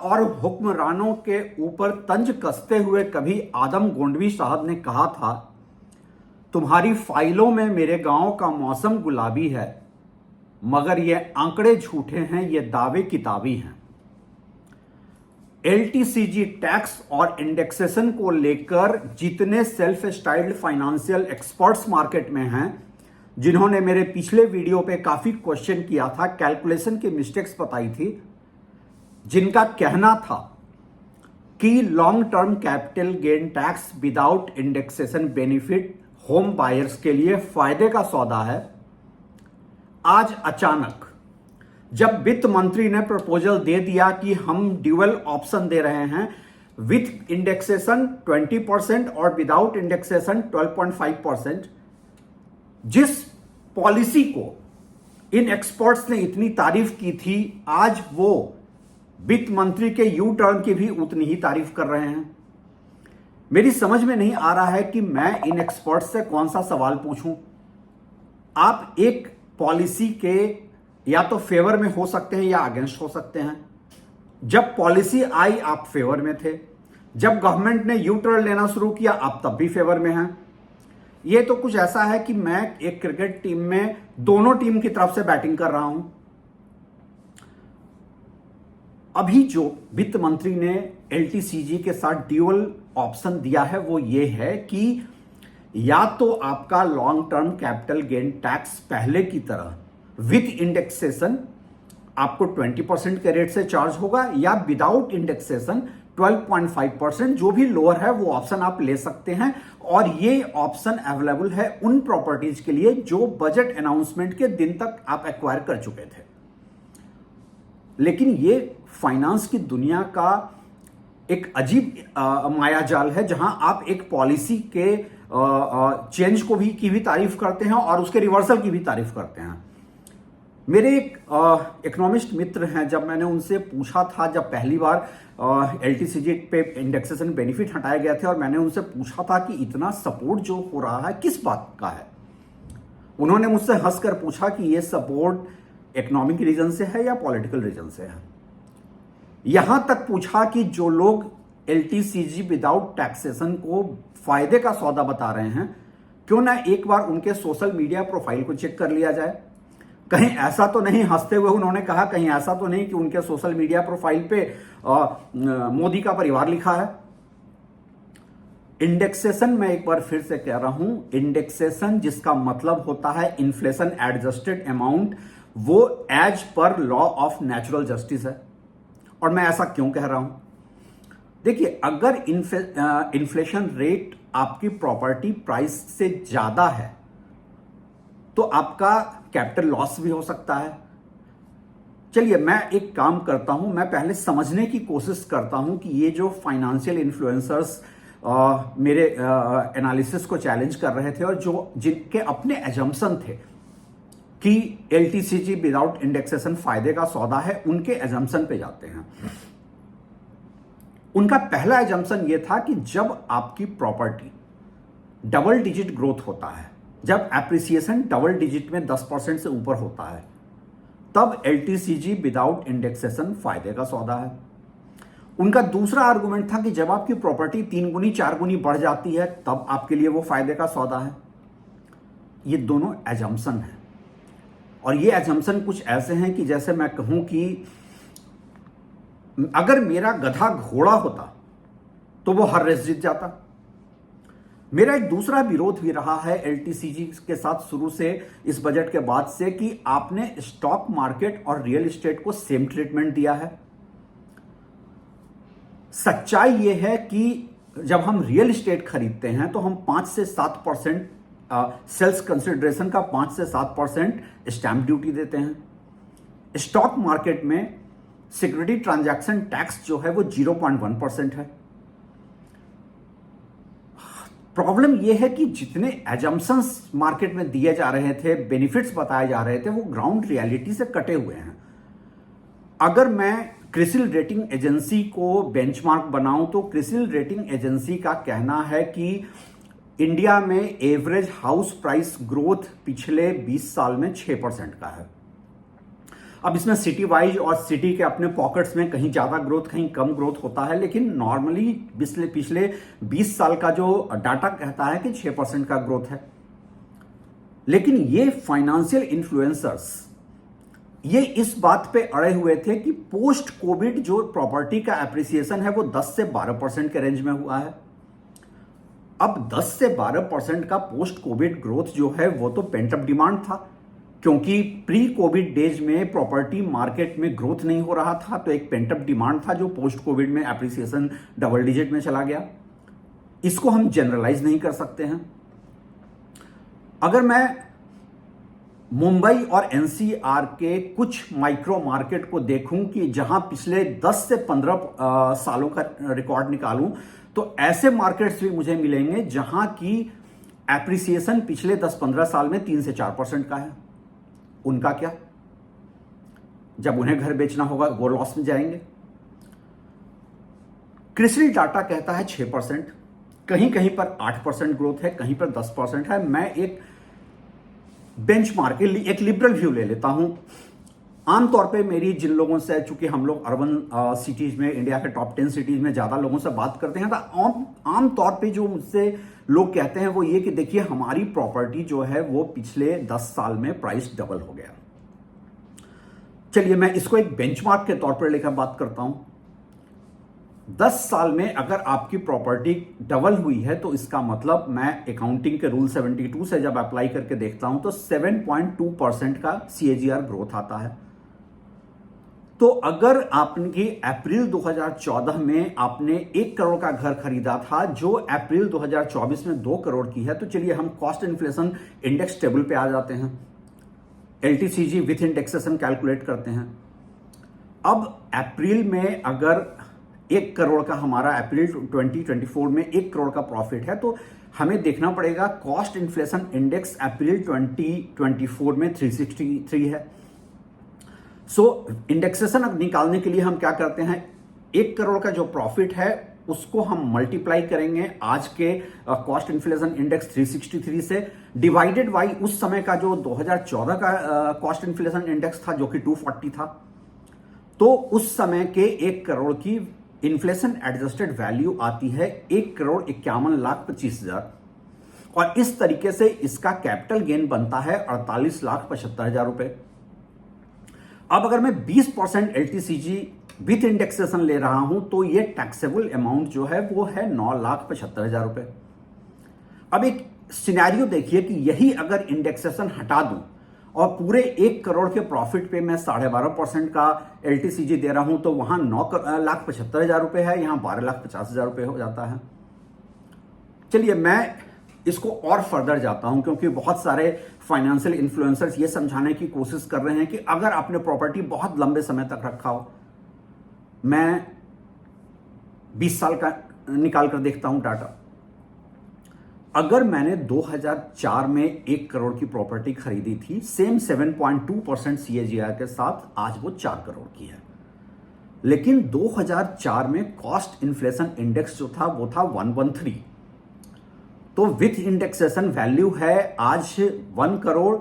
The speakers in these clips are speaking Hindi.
और हुक्मरानों के ऊपर तंज कसते हुए कभी आदम गोंडवी साहब ने कहा था, तुम्हारी फाइलों में मेरे गांव का मौसम गुलाबी है, मगर ये आंकड़े झूठे हैं, ये दावे किताबी हैं। एलटीसीजी टैक्स और इंडेक्सेशन को लेकर जितने self styled financial experts market में हैं, जिन्होंने मेरे पिछले वीडियो पे काफी क्वेश्चन किया था, कैलकुलेशन की मिस्टेक्स बताई थी, जिनका कहना था कि long term capital gain tax without indexation benefit home buyers के लिए फायदे का सौदा है, आज अचानक जब वित्त मंत्री ने प्रपोजल दे दिया कि हम ड्यूअल ऑप्शन दे रहे हैं, विथ इंडेक्सेशन 20% और विदाउट इंडेक्सेशन 12.5%, जिस पॉलिसी को इन एक्सपर्ट्स ने इतनी तारीफ की थी, आज वो वित्त मंत्री के यू टर्न की भी उतनी ही तारीफ कर रहे हैं। मेरी समझ में नहीं आ रहा है कि मैं इन एक्सपर्ट्स से कौन सा सवाल पूछूं। आप एक पॉलिसी के या तो फेवर में हो सकते हैं या अगेंस्ट हो सकते हैं। जब पॉलिसी आई आप फेवर में थे, जब गवर्नमेंट ने यू टर्न लेना शुरू किया आप तब भी फेवर में हैं। ये तो कुछ ऐसा है कि मैं एक क्रिकेट टीम में दोनों टीम की तरफ से बैटिंग कर रहा हूं। अभी जो वित्त मंत्री ने एलटीसीजी के साथ ड्यूअल ऑप्शन दिया है वो ये है कि या तो आपका long term capital gain tax पहले की तरह विथ इंडेक्सेशन आपको 20% के रेट से चार्ज होगा, या विदाउट इंडेक्सेशन 12.5%, जो भी लोअर है वो ऑप्शन आप ले सकते हैं। और ये ऑप्शन अवेलेबल है उन प्रॉपर्टीज के लिए जो बजट अनाउंसमेंट के दिन तक आप एक्वायर कर चुके थे। लेकिन ये फाइनेंस की दुनिया का एक अजीब मायाजाल है, जहां आप एक पॉलिसी के चेंज को भी की भी तारीफ करते हैं और उसके रिवर्सल की भी तारीफ करते हैं। मेरे एक इकोनॉमिस्ट मित्र हैं, जब मैंने उनसे पूछा था, जब पहली बार एलटीसीजी पे इंडेक्सेशन बेनिफिट हटाए गए थे और मैंने उनसे पूछा था कि इतना सपोर्ट जो हो रहा है किस बात का है, उन्होंने मुझसे हंसकर पूछा कि ये सपोर्ट इकोनॉमिक रीजन से है या पॉलिटिकल रीजन से है। यहां तक पूछा कि जो लोग एलटीसीजी विदाउट टैक्सेशन को फायदे का सौदा बता रहे हैं, क्यों ना एक बार उनके सोशल मीडिया प्रोफाइल को चेक कर लिया जाए। कहीं ऐसा तो नहीं, हंसते हुए उन्होंने कहा, कहीं ऐसा तो नहीं कि उनके सोशल मीडिया प्रोफाइल पे मोदी का परिवार लिखा है। इंडेक्सेशन, मैं एक बार फिर से कह रहा हूं, इंडेक्सेशन जिसका मतलब होता है इन्फ्लेशन एडजस्टेड अमाउंट, वो as per law of natural justice है। और मैं ऐसा क्यों कह रहा हूं? देखिए, अगर इन्फ्लेशन रेट आपकी प्रॉपर्टी प्राइस से ज्यादा है तो आपका कैपिटल लॉस भी हो सकता है। चलिए, मैं एक काम करता हूं, मैं पहले समझने की कोशिश करता हूं कि ये जो फाइनेंशियल इन्फ्लुएंसर्स मेरे एनालिसिस को चैलेंज कर रहे थे और जो जिनके अपने एजम्पशन थे कि एलटीसीजी विदाउट इंडेक्सेशन फायदे का सौदा है, उनके एजम्पशन पे जाते हैं। उनका पहला एजम्पशन यह था कि जब आपकी प्रॉपर्टी डबल डिजिट ग्रोथ होता है, जब एप्रिसिएशन डबल डिजिट में 10% से ऊपर होता है, तब एलटीसीजी विदाउट इंडेक्सेशन फायदे का सौदा है। उनका दूसरा आर्गुमेंट था कि जब आपकी प्रॉपर्टी 3 गुनी 4 गुनी बढ़ जाती है तब आपके लिए वो फायदे का सौदा है। ये दोनों एजम्पशन हैं, और ये एजम्पशन कुछ ऐसे हैं कि जैसे मैं कहूं कि अगर मेरा गधा घोड़ा होता तो वो हर रेस जीत जाता। मेरा एक दूसरा विरोध भी रहा है एलटीसीजी के साथ शुरू से, इस बजट के बाद से, कि आपने स्टॉक मार्केट और रियल एस्टेट को सेम ट्रीटमेंट दिया है। सच्चाई यह है कि जब हम रियल एस्टेट खरीदते हैं तो हम 5 से 7% सेल्स कंसिडरेशन का 5 से 7% स्टैंप ड्यूटी देते हैं। स्टॉक मार्केट में सिक्योरिटी ट्रांजैक्शन टैक्स जो है वो 0.1% है। प्रॉब्लम यह है कि जितने एजम्पशंस मार्केट में दिए जा रहे थे, बेनिफिट्स बताए जा रहे थे, वो ग्राउंड रियलिटी से कटे हुए हैं। अगर मैं क्रिसिल रेटिंग एजेंसी को बेंचमार्क बनाऊं तो क्रिसिल रेटिंग एजेंसी का कहना है कि इंडिया में एवरेज हाउस प्राइस ग्रोथ पिछले 20 साल में 6% का है। अब इसमें सिटी वाइज और सिटी के अपने पॉकेट्स में कहीं ज्यादा ग्रोथ कहीं कम ग्रोथ होता है, लेकिन नॉर्मली पिछले 20 साल का जो डाटा कहता है कि 6% का ग्रोथ है। लेकिन ये फाइनेंशियल इन्फ्लुएंसर्स ये इस बात पे अड़े हुए थे कि पोस्ट कोविड जो प्रॉपर्टी का एप्रिसिएशन है वो 10 से 12% के रेंज में हुआ है। अब 10 से 12% का पोस्ट कोविड ग्रोथ जो है वो तो पेंटअप डिमांड था, क्योंकि प्री कोविड डेज में प्रॉपर्टी मार्केट में ग्रोथ नहीं हो रहा था, तो एक पेंटअप डिमांड था जो पोस्ट कोविड में एप्रिसिएशन डबल डिजिट में चला गया। इसको हम जनरलाइज नहीं कर सकते हैं। अगर मैं मुंबई और एनसीआर के कुछ माइक्रो मार्केट को देखूं कि जहां पिछले 10 से 15 सालों का रिकॉर्ड निकालूं, तो ऐसे मार्केट्स भी मुझे मिलेंगे जहां की एप्रिसिएशन पिछले 10-15 साल में 3 से 4% का है। उनका क्या? जब उन्हें घर बेचना होगा वो लॉस में जाएंगे। क्रिसिल डाटा कहता है 6%, कहीं कहीं पर 8% ग्रोथ है, कहीं पर 10% है। मैं एक बेंचमार्क एक लिबरल व्यू ले लेता हूं। आमतौर पे मेरी जिन लोगों से, चूंकि हम लोग अर्बन सिटीज में, इंडिया के टॉप 10 सिटीज में ज्यादा लोगों से बात करते हैं, तो आमतौर पे जो मुझसे लोग कहते हैं वो ये कि देखिए हमारी प्रॉपर्टी जो है वो पिछले 10 साल में प्राइस डबल हो गया। चलिए मैं इसको एक बेंचमार्क के तौर पर लेकर बात करता हूं। 10 साल में अगर आपकी प्रॉपर्टी डबल हुई है तो इसका मतलब, मैं अकाउंटिंग के रूल 72 से जब अप्लाई करके देखता हूं तो 7.2% का CAGR ग्रोथ आता है। तो अगर आपने अप्रैल 2014 में आपने 1 करोड़ का घर खरीदा था जो अप्रैल 2024 में 2 करोड़ की है, तो चलिए हम कॉस्ट इन्फ्लेशन इंडेक्स टेबल पे आ जाते हैं, LTCG विथ इंडेक्सेशन कैलकुलेट करते हैं। अब अप्रैल में अगर 1 करोड़ का हमारा अप्रैल 2024 में 1 करोड़ का प्रॉफिट है, तो हमें देखना पड़ेगा कॉस्ट इन्फ्लेशन इंडेक्स अप्रैल 2024 में 363 है। सो इंडेक्सेशन अब निकालने के लिए हम क्या करते हैं, 1 करोड़ का जो प्रॉफिट है उसको हम मल्टीप्लाई करेंगे आज के कॉस्ट इन्फ्लेशन इंडेक्स 363 से, डिवाइडेड बाई उस समय का जो 2014 का कॉस्ट इन्फ्लेशन इंडेक्स था जो कि 240 था। तो उस समय के 1 करोड़ की इन्फ्लेशन एडजस्टेड वैल्यू आती है 1,51,25,000, और इस तरीके से इसका कैपिटल गेन बनता है 48,75,000 रुपए। अब अगर मैं 20% LTCG विथ इंडेक्सेशन ले रहा हूं तो ये टैक्सेबल अमाउंट जो है वो है 9,75,000 रुपए। अब एक सिनेरियो देखिए कि यही अगर इंडेक्सेशन हटा दूं और पूरे 1 करोड़ के प्रॉफिट पे मैं 12.5% का LTCG दे रहा हूं, तो वहां 9,75,000 रुपए है, यहां 12,50,000 रुपए हो जाता है। चलिए मैं इसको और फर्दर जाता हूं, क्योंकि बहुत सारे फाइनेंशियल इन्फ्लुएंसर्स ये समझाने की कोशिश कर रहे हैं कि अगर आपने प्रॉपर्टी बहुत लंबे समय तक रखा हो, मैं 20 साल का निकाल कर देखता हूं डाटा। अगर मैंने 2004 में 1 करोड़ की प्रॉपर्टी खरीदी थी सेम 7.2% CAGR के साथ, आज वो 4 करोड़ की है। लेकिन 2004 में कॉस्ट इन्फ्लेशन इंडेक्स जो था वो था 113, तो विथ इंडेक्सेशन वैल्यू है आज 1 crore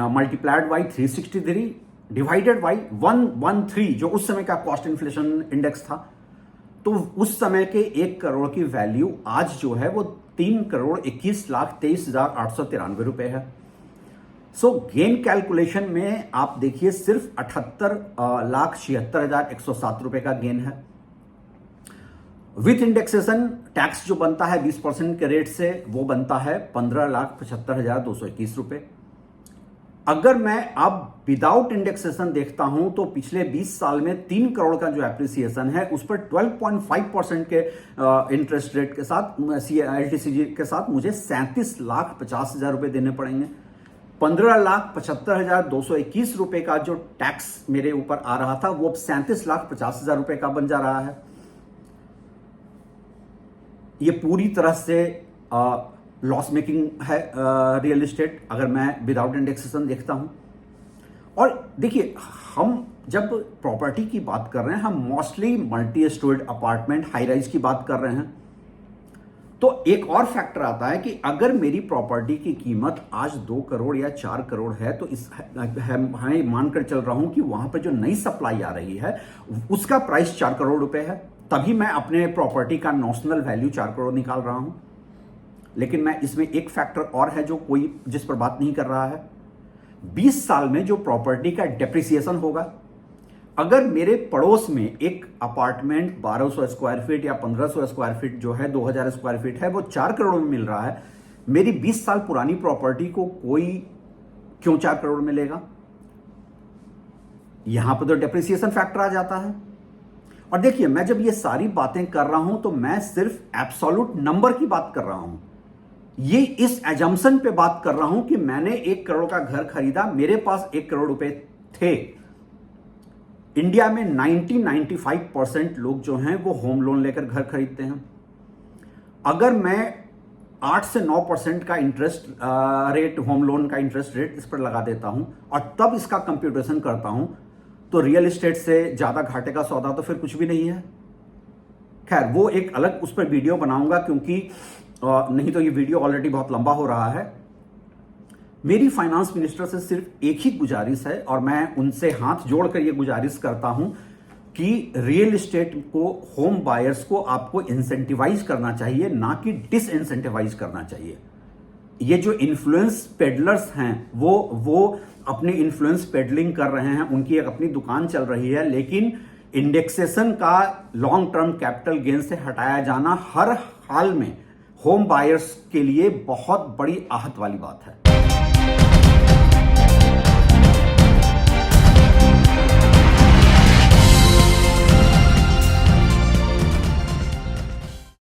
multiplied by 363 divided by 113, जो उस समय का कॉस्ट इन्फ्लेशन इंडेक्स था। तो उस समय के 1 करोड़ की वैल्यू आज जो है वो 3,21,23,893 रुपए है। सो गेन कैलकुलेशन में आप देखिए सिर्फ 78,76,107 रुपए का गेन है। विथ इंडेक्सेशन टैक्स जो बनता है 20% के रेट से, वो बनता है 15,75,221 रुपए। अगर मैं अब विदाउट इंडेक्सेशन देखता हूं तो पिछले 20 साल में 3 करोड़ का जो एप्रिसिएशन है उस पर 12.5% के इंटरेस्ट रेट के साथ, LTCG के साथ मुझे 37,50,000 रुपए देने पड़ेंगे। 15,75,221 रुपए का जो टैक्स मेरे ऊपर आ रहा था वो अब 37,50,000 रुपए का बन जा रहा है। ये पूरी तरह से लॉस मेकिंग है रियल एस्टेट, अगर मैं विदाउट इंडेक्सेशन देखता हूं। और देखिए हम जब प्रॉपर्टी की बात कर रहे हैं, हम mostly multi stored apartment, high rise की बात कर रहे हैं। तो एक और फैक्टर आता है कि अगर मेरी प्रॉपर्टी की कीमत आज 2 करोड़ या 4 करोड़ है, तो इस मैं मानकर चल रहा हूं कि वहां पर जो नई सप्लाई आ रही है उसका प्राइस 4 करोड़ रुपए है, तभी मैं अपने प्रॉपर्टी का नॉमिनल वैल्यू 4 करोड़ निकाल रहा हूं। लेकिन मैं इसमें एक फैक्टर और है जो कोई जिस पर बात नहीं कर रहा है। 20 साल में जो प्रॉपर्टी का डेप्रिसिएशन होगा, अगर मेरे पड़ोस में एक अपार्टमेंट 1200 स्क्वायर फीट या 1500 स्क्वायर फीट जो है 2000 स्क्वायर फीट है वो 4 करोड़ में मिल रहा है, मेरी 20 साल पुरानी प्रॉपर्टी को कोई क्यों 4 करोड़ मिलेगा? यहां पर तो डेप्रिसिएशन फैक्टर आ जाता है। और देखिए, मैं जब ये सारी बातें कर रहा हूं तो मैं सिर्फ एब्सोल्यूट नंबर की बात कर रहा हूं। ये इस एजम्पशन पे बात कर रहा हूं कि मैंने 1 करोड़ का घर खरीदा, मेरे पास 1 करोड़ रुपए थे। इंडिया में 90-95% लोग जो हैं वो होम लोन लेकर घर खरीदते हैं। अगर मैं 8 से 9% का इंटरेस्ट रेट, होम लोन का इंटरेस्ट रेट इस पर लगा देता हूं और तब इसका कंप्यूटेशन करता हूं, तो रियल एस्टेट से ज्यादा घाटे का सौदा तो फिर कुछ भी नहीं है। खैर, वो एक अलग उस पर वीडियो बनाऊंगा, क्योंकि नहीं तो ये वीडियो ऑलरेडी बहुत लंबा हो रहा है। मेरी फाइनेंस मिनिस्टर से सिर्फ एक ही गुजारिश है, और मैं उनसे हाथ जोड़कर यह गुजारिश करता हूं कि रियल एस्टेट को, होम बायर्स को आपको इंसेंटिवाइज करना चाहिए, ना कि डिसइंसेंटिवाइज करना चाहिए। ये जो इन्फ्लुएंस पेडलर्स हैं वो अपनी इन्फ्लुएंस पेडलिंग कर रहे हैं, उनकी एक अपनी दुकान चल रही है, लेकिन इंडेक्सेशन का लॉन्ग टर्म कैपिटल गेन से हटाया जाना हर हाल में होम बायर्स के लिए बहुत बड़ी आहत वाली बात है।